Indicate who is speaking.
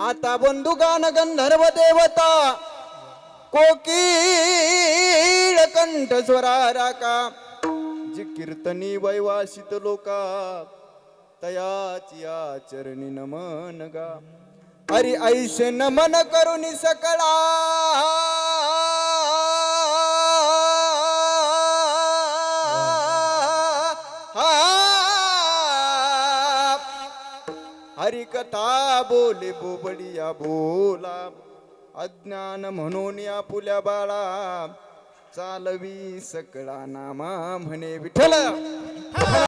Speaker 1: आता बंधुगान गंधर्व देवता कोकिळ कंठ स्वराराका जी कीर्तनी वैवासित लोका तयाची आचरणी नमन गा हरी ऐसे नमन करुनी सकळा हरी कथा बोले बोबडिया बोला अज्ञान म्हणून या पुल्या बाळा चालवी सकळा नामा म्हणे विठ्ठल